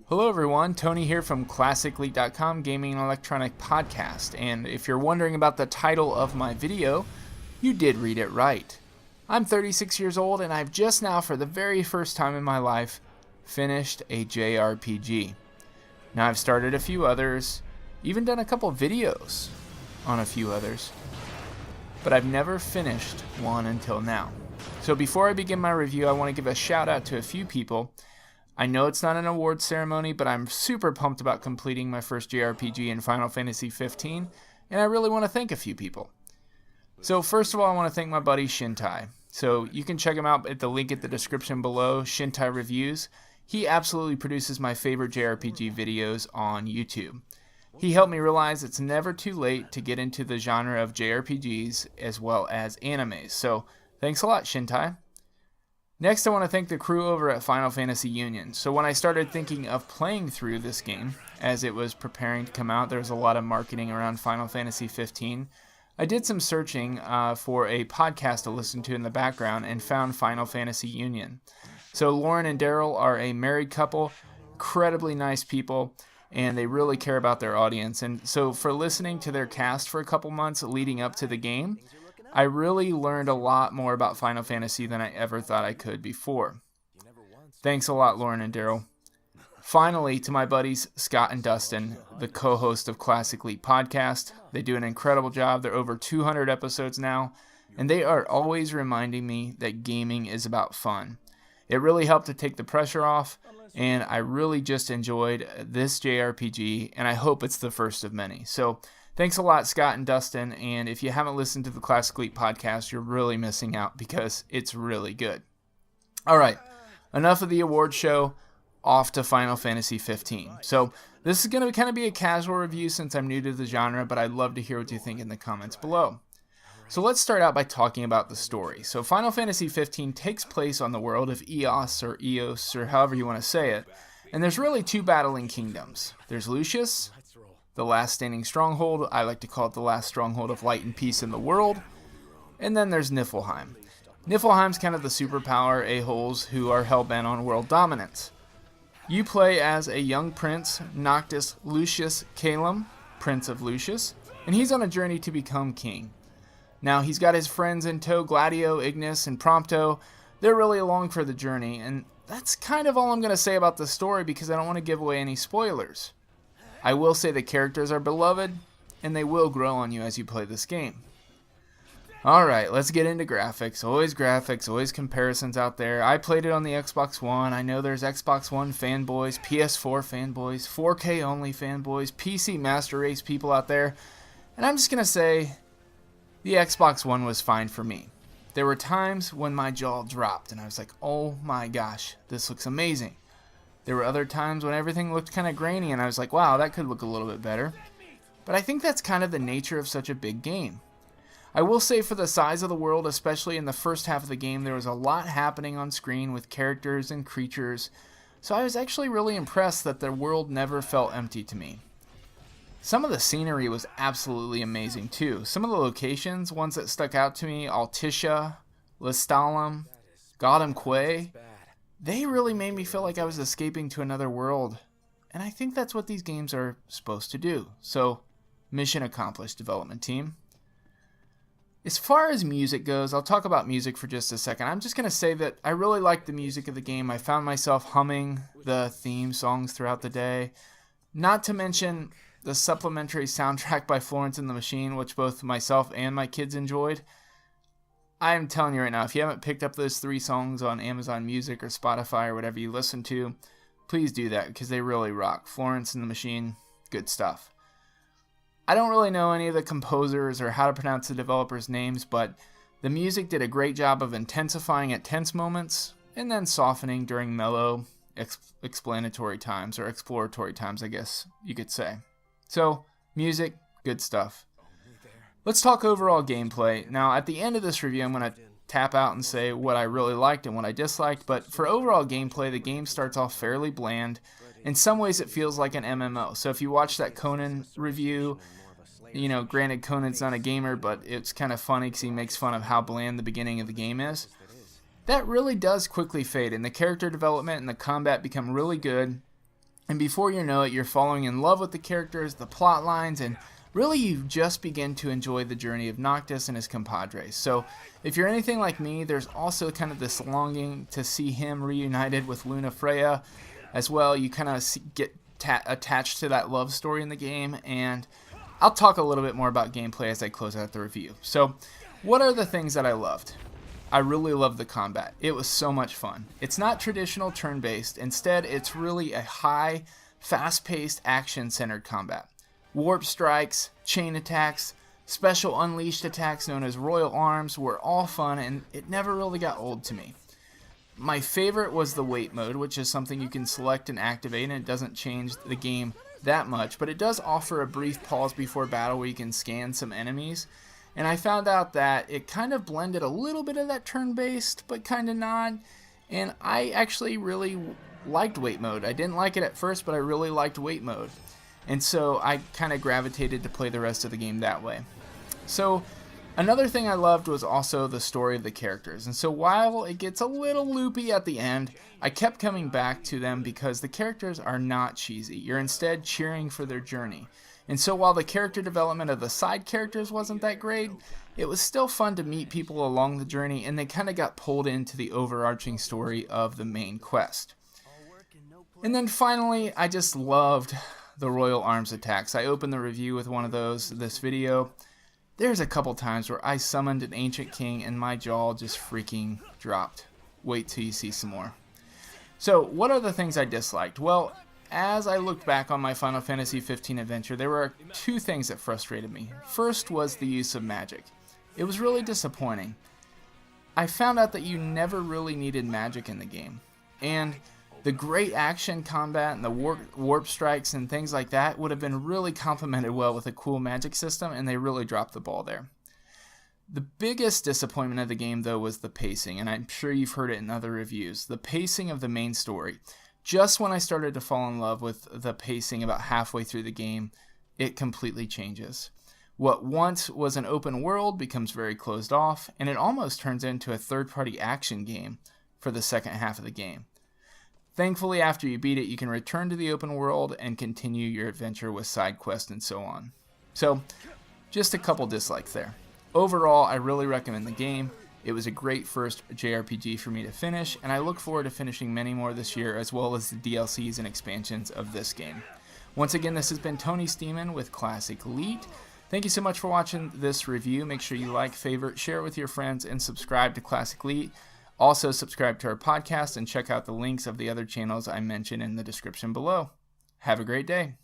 Hello everyone, Tony here from ClassicLeague.com Gaming and Electronic Podcast, and if you're wondering about the title of my video, you did read it right. I'm 36 years old and I've just now, for the very first time in my life, finished a JRPG. Now I've started a few others, even done a couple videos on a few others, but I've never finished one until now. So before I begin my review, I want to give a shout out to a few people. I know it's not an award ceremony, but I'm super pumped about completing my first JRPG in Final Fantasy 15, and I really want to thank a few people. So first of all, I want to thank my buddy Shintai. So you can check him out at the link at the description below, Shintai Reviews. He absolutely produces my favorite JRPG videos on YouTube. He helped me realize it's never too late to get into the genre of JRPGs as well as animes. So thanks a lot, Shintai. Next, I want to thank the crew over at Final Fantasy Union. So when I started thinking of playing through this game, as it was preparing to come out, there was a lot of marketing around Final Fantasy 15. I did some searching for a podcast to listen to in the background and found Final Fantasy Union. So Lauren and Daryl are a married couple, incredibly nice people, and they really care about their audience. And so for listening to their cast for a couple months leading up to the game, I really learned a lot more about Final Fantasy than I ever thought I could before. Thanks a lot, Lauren and Daryl. Finally, to my buddies Scott and Dustin, the co-host of Classic League Podcast. They do an incredible job. They're over 200 episodes now, and they are always reminding me that gaming is about fun. It really helped to take the pressure off, and I really just enjoyed this JRPG, and I hope it's the first of many. So thanks a lot, Scott and Dustin, and if you haven't listened to the Classic League Podcast, you're really missing out because it's really good. All right, enough of the award show, off to Final Fantasy 15. So this is going to kind of be a casual review since I'm new to the genre, but I'd love to hear what you think in the comments below. So let's start out by talking about the story. So Final Fantasy 15 takes place on the world of Eos, or however you want to say it, and there's really two battling kingdoms. There's Lucius, the last standing stronghold. I like to call it the last stronghold of light and peace in the world. And then there's Niflheim. Niflheim's kind of the superpower a-holes who are hell-bent on world dominance. You play as a young prince, Noctis Lucius Calum, Prince of Lucius, and he's on a journey to become king. Now, he's got his friends in tow, Gladio, Ignis, and Prompto. They're really along for the journey, and that's kind of all I'm going to say about the story because I don't want to give away any spoilers. I will say the characters are beloved, and they will grow on you as you play this game. Alright, let's get into graphics, always comparisons out there. I played it on the Xbox One. I know there's Xbox One fanboys, PS4 fanboys, 4K only fanboys, PC Master Race people out there. And I'm just going to say, the Xbox One was fine for me. There were times when my jaw dropped and I was like, oh my gosh, this looks amazing. There were other times when everything looked kind of grainy and I was like, wow, that could look a little bit better. But I think that's kind of the nature of such a big game. I will say for the size of the world, especially in the first half of the game, there was a lot happening on screen with characters and creatures, so I was actually really impressed that the world never felt empty to me. Some of the scenery was absolutely amazing too. Some of the locations, ones that stuck out to me, Altissia, Lestalem, Godam Quay, they really made me feel like I was escaping to another world, and I think that's what these games are supposed to do. So, mission accomplished, development team. As far as music goes, I'll talk about music for just a second. I'm just going to say that I really liked the music of the game. I found myself humming the theme songs throughout the day. Not to mention the supplementary soundtrack by Florence and the Machine, which both myself and my kids enjoyed. I'm telling you right now, if you haven't picked up those 3 songs on Amazon Music or Spotify or whatever you listen to, please do that because they really rock. Florence and the Machine, good stuff. I don't really know any of the composers or how to pronounce the developers' names, but the music did a great job of intensifying at tense moments and then softening during mellow, explanatory times, or exploratory times, I guess you could say. So, music, good stuff. Let's talk overall gameplay. Now, at the end of this review, I'm going to tap out and say what I really liked and what I disliked, but for overall gameplay, the game starts off fairly bland. In some ways, it feels like an MMO. So if you watch that Conan review, Granted, Conan's not a gamer, but it's kind of funny because he makes fun of how bland the beginning of the game is. That really does quickly fade, and the character development and the combat become really good. And before you know it, you're falling in love with the characters, the plot lines, and really you just begin to enjoy the journey of Noctis and his compadres. So if you're anything like me, there's also kind of this longing to see him reunited with Luna Freya as well. You kind of get attached to that love story in the game, and I'll talk a little bit more about gameplay as I close out the review. So what are the things that I loved? I really loved the combat. It was so much fun. It's not traditional turn-based. Instead, it's really a high, fast-paced, action-centered combat. Warp strikes, chain attacks, special unleashed attacks known as royal arms were all fun, and it never really got old to me. My favorite was the wait mode, which is something you can select and activate, and it doesn't change the game that much, but it does offer a brief pause before battle where you can scan some enemies. And I found out that it kind of blended a little bit of that turn-based, but kind of not. And I actually really liked wait mode. I didn't like it at first, but I really liked wait mode. And so I kind of gravitated to play the rest of the game that way. So another thing I loved was also the story of the characters. And so while it gets a little loopy at the end, I kept coming back to them because the characters are not cheesy. You're instead cheering for their journey. And so while the character development of the side characters wasn't that great, it was still fun to meet people along the journey, and they kind of got pulled into the overarching story of the main quest. And then finally, I just loved the royal arms attacks. I opened the review with one of those this video. There's a couple times where I summoned an ancient king and my jaw just freaking dropped. Wait till you see some more. So what are the things I disliked? Well, as I looked back on my Final Fantasy XV adventure, there were two things that frustrated me. First was the use of magic. It was really disappointing. I found out that you never really needed magic in the game. And the great action combat and the warp strikes and things like that would have been really complemented well with a cool magic system, and they really dropped the ball there. The biggest disappointment of the game, though, was the pacing, and I'm sure you've heard it in other reviews. The pacing of the main story. Just when I started to fall in love with the pacing about halfway through the game, it completely changes. What once was an open world becomes very closed off, and it almost turns into a third-party action game for the second half of the game. Thankfully, after you beat it, you can return to the open world and continue your adventure with side quests and so on. So, just a couple dislikes there. Overall, I really recommend the game. It was a great first JRPG for me to finish, and I look forward to finishing many more this year, as well as the DLCs and expansions of this game. Once again, this has been Tony Steeman with Classic Elite. Thank you so much for watching this review. Make sure you like, favorite, share it with your friends, and subscribe to Classic Elite. Also, subscribe to our podcast and check out the links of the other channels I mentioned in the description below. Have a great day.